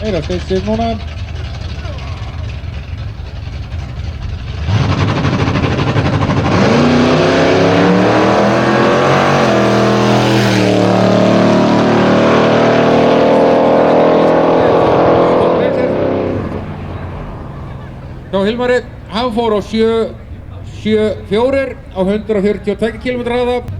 Meira steytsinn núna. Hjá Hilmari, hann fór á 774 á 142 km hraða.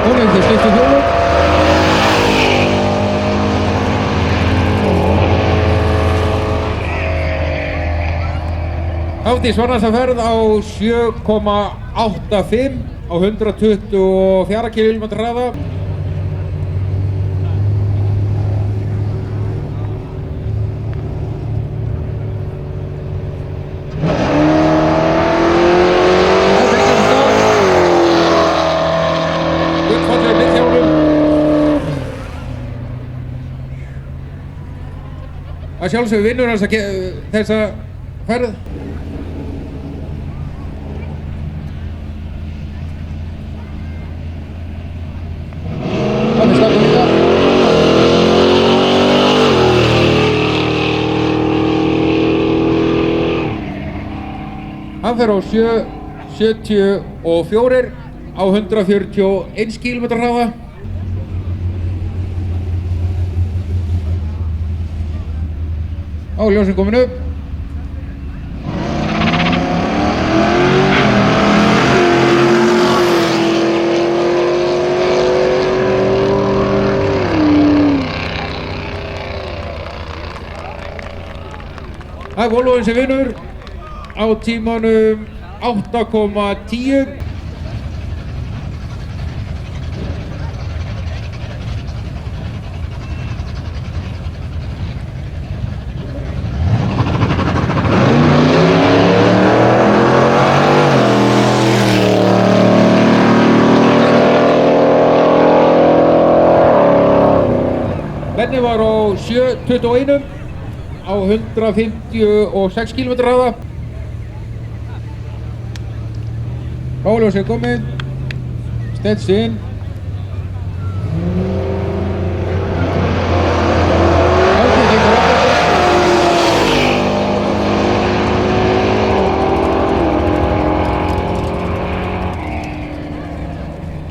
Hún til styrstu hjólum. Hafdís var næsta ferð á 7,85 á 124 km hraða. Gullfalleg miðhjólum. Að sjálfsögðu vinnur hans þessa ferð. Hann fer á 774 á 141 km hraða. Ljósin komin upp. Það er Volvoinn sem vinnur á tímanum 8,10. Benni var á 721 á 156 km hraða. Óljós er komið, steytsinn.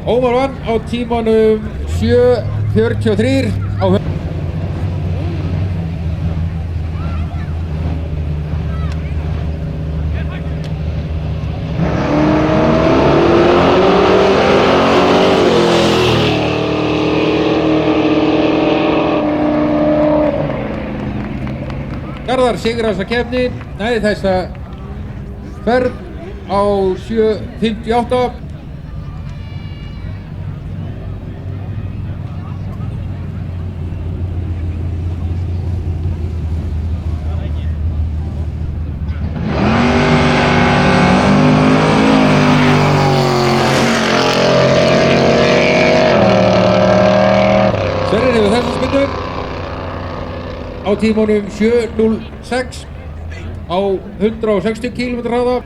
Ómar vann á tímanum 7:43 á 100. Garðar sigrar þessa keppni, þessa ferð á 7:58. Sverrir hefur þessa spynnu á tímanum 7:06 á 160 km hraða.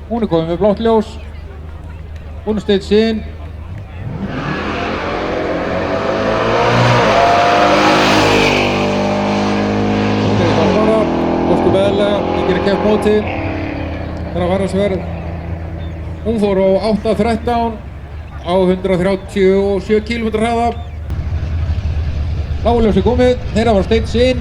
Hún er komin með blátt ljós. Hún er steytsinn. Hún er í fara, óskum eðlilega, ekki að keppa móti. Það er að fara sverð. Hún fór á 8:13 á 137 km hraða. Láguljós er komið, þeirra var steytsinn.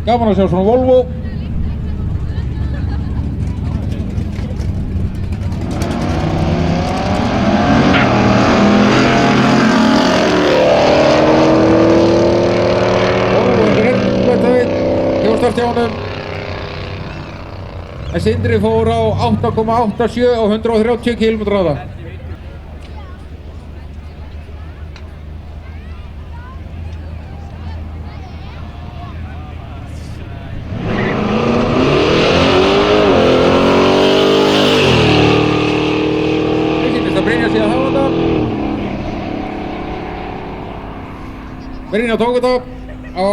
Gaman að sjá svona Volvo. En Sindri fór á 8,87 á 130 km hraða. Brynjar síðan hafa þetta. Brynjar tók þetta á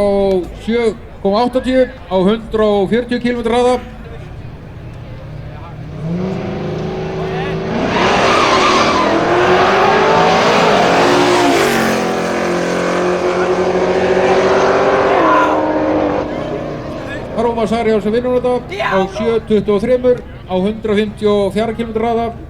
7,80 á 140 km hraða. Ómar Sarjón sem vinnur þetta á 7,23 á 154 km hraða.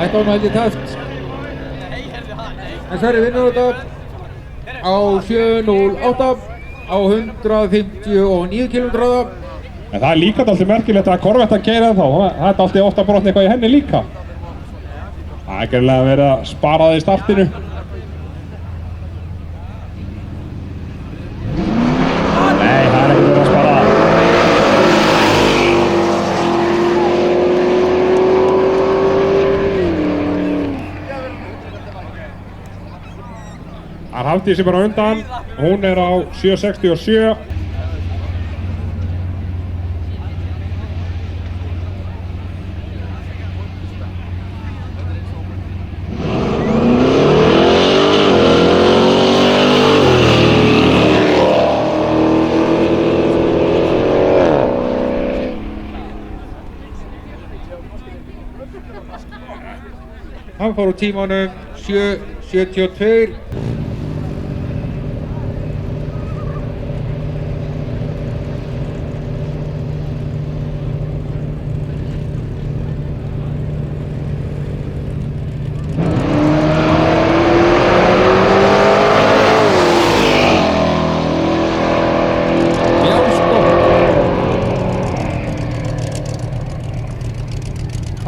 Þetta var held ég tæft. En Sverrir vinnur þetta á 7,08 á 159 km hraða. En það líka alltaf merkilegt að Corvettan keyra þá. Það er alltaf ofta brotna eitthvað í henni líka. Það er gerðilega verið að spara það í startinu. Nei, það er ekkert verið að spara það. Það er Hafdísi bara undan, hún er á 7,67. Hann fór úr tímanum 7,72.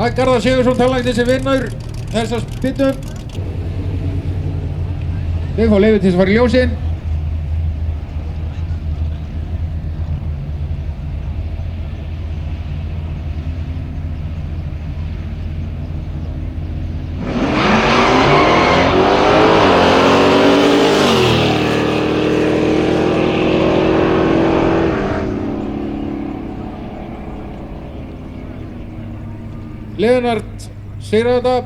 Það er Garðar Sigurðsson tannlæknir sem vinnur þessa spynnu. Við fáum leyfi til þess að fara í ljósin. Leonard sigrar þetta.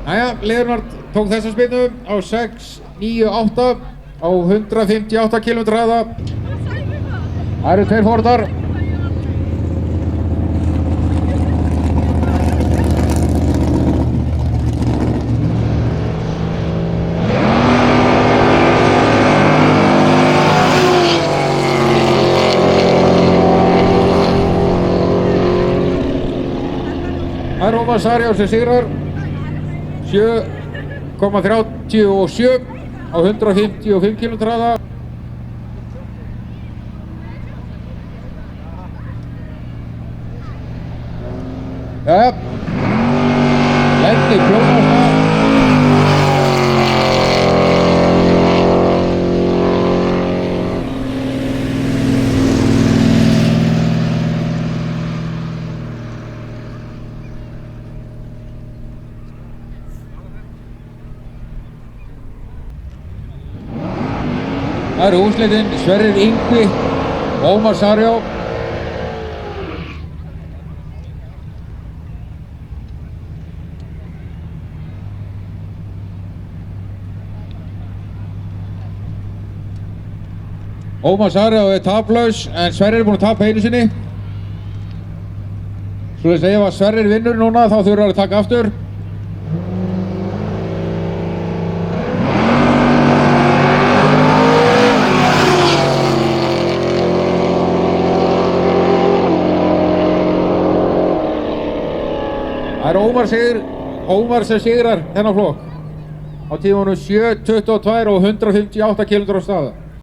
Jæja, Leonard tók þessa spynnu á 6,98 á 158 km hraða. Það eru tveir Fordar. Það er Ómar Sarjón sem sigrar 7,37 á 155 km hraða. Jæja, lendi fljótasta. Það eru úrslitin Sverrir Yngvi og Ómar Sarjón. Ómar Sarjón er taplaus en Sverrir er búinn að tapa einu sinni. Svoleiðis ef að Sverrir vinnur núna þá þurfa að taka aftur. Það er Ómar sem sigrar þennan flokk á tímanum 7,22 og 158 km á staða.